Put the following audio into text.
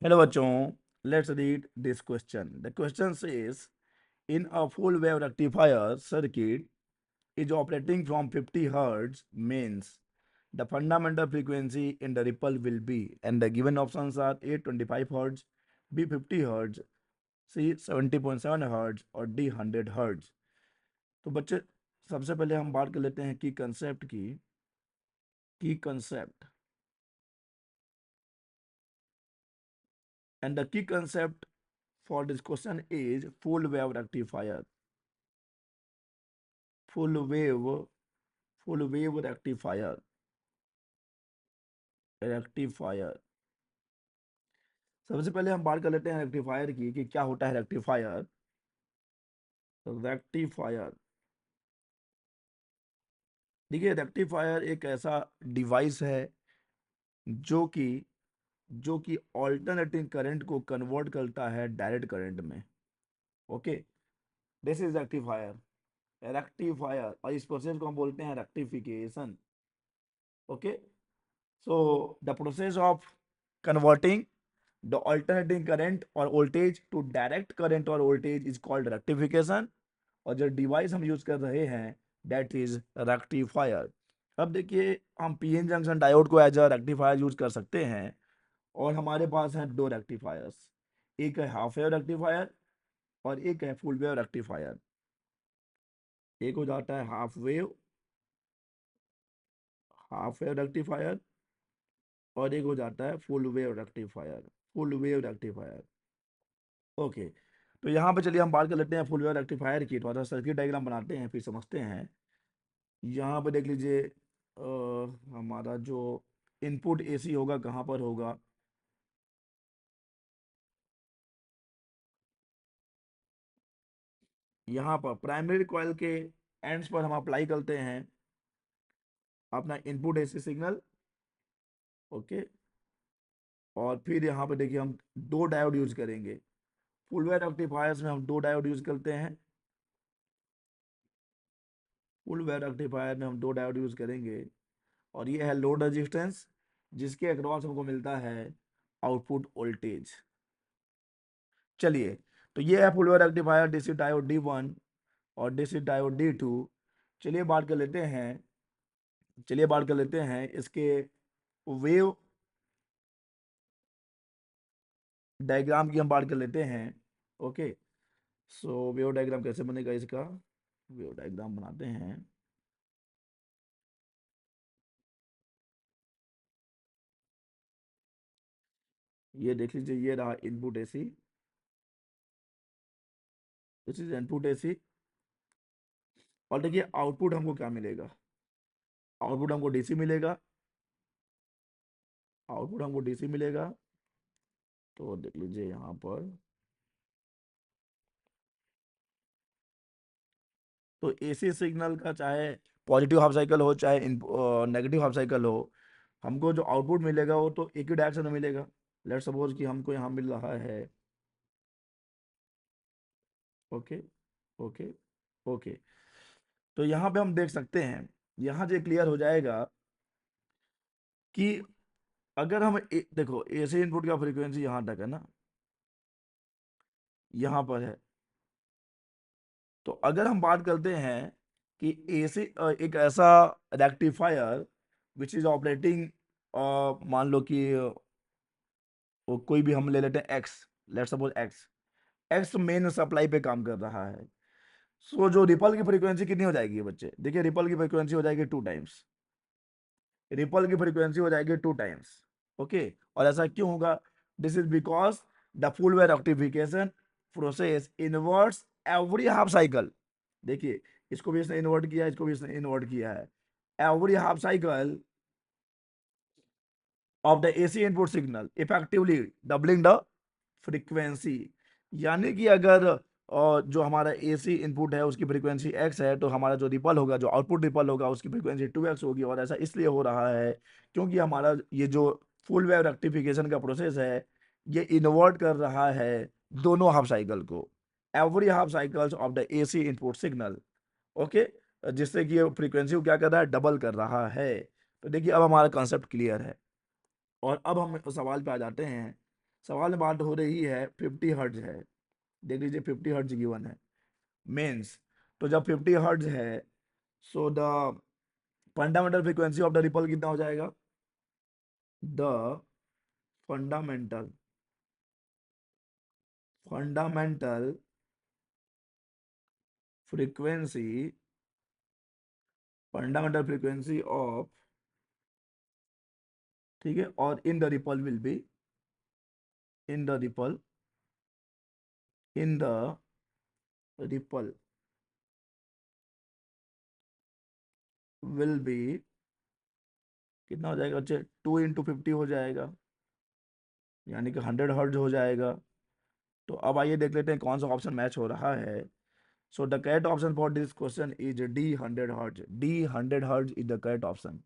Hello bachon, let's read this question. The question says, in a full wave rectifier circuit is operating from 50 hertz means the fundamental frequency in the ripple will be, and the given options are A 25 hertz, B 50 hertz, C 70.7 hertz और D 100 hertz. तो बच्चे सबसे पहले हम बात कर लेते हैं की कंसेप्ट की concept and the key concept for this question is full wave rectifier. full wave full wave rectifier. सबसे पहले हम बात कर लेते हैं रेक्टिफायर की कि क्या होता है रेक्टिफायर। रेक्टिफायर देखिए, रेक्टिफायर एक ऐसा डिवाइस है जो कि ऑल्टरनेटिंग करंट को कन्वर्ट करता है डायरेक्ट करंट में। ओके, दिस इज रेक्टिफायर और इस प्रोसेस को हम बोलते हैं rectification. Okay, so the process of converting the alternating current or voltage to direct current or voltage is called rectification। और जो डिवाइस हम यूज कर रहे हैं दैट इज रेक्टिफायर। अब देखिए, हम पीएन जंक्शन डायोड को एज अ रेक्टिफायर यूज कर सकते हैं और हमारे पास हैं दो रेक्टिफायर्स, एक है हाफ वेव रेक्टिफायर और एक है फुल वेव रेक्टिफायर। एक हो जाता है हाफ वेव रेक्टिफायर और एक हो जाता है फुल वेव रेक्टिफायर। ओके, तो यहाँ पे चलिए हम बात कर लेते हैं फुल वेव रेक्टिफायर की। थोड़ा सा सर्किट डायग्राम बनाते हैं फिर समझते हैं। यहाँ पे देख लीजिए, हमारा जो इनपुट एसी होगा कहाँ पर होगा, यहाँ पर प्राइमरी कॉइल के एंड्स पर हम अप्लाई करते हैं अपना इनपुट एसी सिग्नल। ओके, और फिर यहाँ पे देखिए हम दो डायोड यूज करेंगे। फुल वेव रेक्टिफायर्स में हम दो डायोड यूज करते हैं। फुल वेव रेक्टिफायर में हम दो डायोड यूज करेंगे और ये है लोड रेजिस्टेंस जिसके अक्रॉस हमको मिलता है आउटपुट वोल्टेज। चलिए, तो ये है full wave rectifier DC diode D1 और डीसी डायोड D2। चलिए बात कर लेते हैं इसके वेव डायग्राम की हम बात कर लेते हैं। ओके, सो वेव डायग्राम कैसे बनेगा इसका, वेव डायग्राम बनाते हैं। ये देख लीजिए, ये रहा input AC, this is input AC. और देखिए आउटपुट हमको क्या मिलेगा, आउटपुट हमको डीसी मिलेगा, आउटपुट हमको डीसी मिलेगा। तो देख लीजिए यहाँ पर, तो एसी सिग्नल का चाहे पॉजिटिव हाफ साइकिल हो चाहे नेगेटिव हाफ साइकिल हो, हमको जो आउटपुट मिलेगा वो तो एक ही डायरेक्शन में मिलेगा। लेट सपोज कि हमको यहाँ मिल रहा है, ओके ओके ओके, तो यहाँ पे हम देख सकते हैं, यहाँ से क्लियर हो जाएगा कि अगर हम देखो एसी इनपुट का फ्रीक्वेंसी यहाँ तक है ना, यहाँ पर है। तो अगर हम बात करते हैं कि एसी एक ऐसा रेक्टिफायर विच इज ऑपरेटिंग, मान लो कि कोई भी हम ले लेते हैं x, let suppose x, x main supply पे काम कर रहा है। सो जो रिपल की फ्रीक्वेंसी कितनी हो जाएगी बच्चे, देखिए रिपल की फ्रीक्वेंसी हो जाएगी 2 टाइम्स, रिपल की फ्रीक्वेंसी हो जाएगी 2 टाइम्स। ओके, और ऐसा क्यों होगा, this is because the full wave rectification process inverts every half cycle. देखिए, इसको भी इसने इन्वर्ट किया, इसको भी इसने इन्वर्ट किया है। Every half cycle of the AC input signal effectively doubling the frequency. यानी कि अगर जो हमारा एसी इनपुट है उसकी फ्रीक्वेंसी एक्स है, तो हमारा जो रिपल होगा, जो आउटपुट रिपल होगा, उसकी फ्रीक्वेंसी 2x होगी। और ऐसा इसलिए हो रहा है क्योंकि हमारा ये जो फुल वेव रेक्टिफिकेशन का प्रोसेस है ये इन्वर्ट कर रहा है दोनों हाफ साइकिल को, every half cycles of the AC input signal. Okay, जिससे कि ये फ्रीक्वेंसी को क्या कर रहा है, डबल कर रहा है। तो देखिए अब हमारा कॉन्सेप्ट क्लियर है और अब हम सवाल पे आ जाते हैं सवाल में बात हो रही है 50 हर्ट्ज है, देख लीजिए 50 हर्ट्ज गिवन है मीन्स। तो जब 50 हर्ट्ज है, so the fundamental frequency of the ripple कितना हो जाएगा? The fundamental fundamental frequency of, ठीक है, और in the ripple will be, in the ripple, in the ripple will be, कितना हो जाएगा बच्चे? 2 × 50 हो जाएगा, यानी कि 100 हर्ट्ज हो जाएगा। तो अब आइए देख लेते हैं कौन सा ऑप्शन मैच हो रहा है। So the correct option for this question is D 100 hertz. D 100 hertz is the correct option.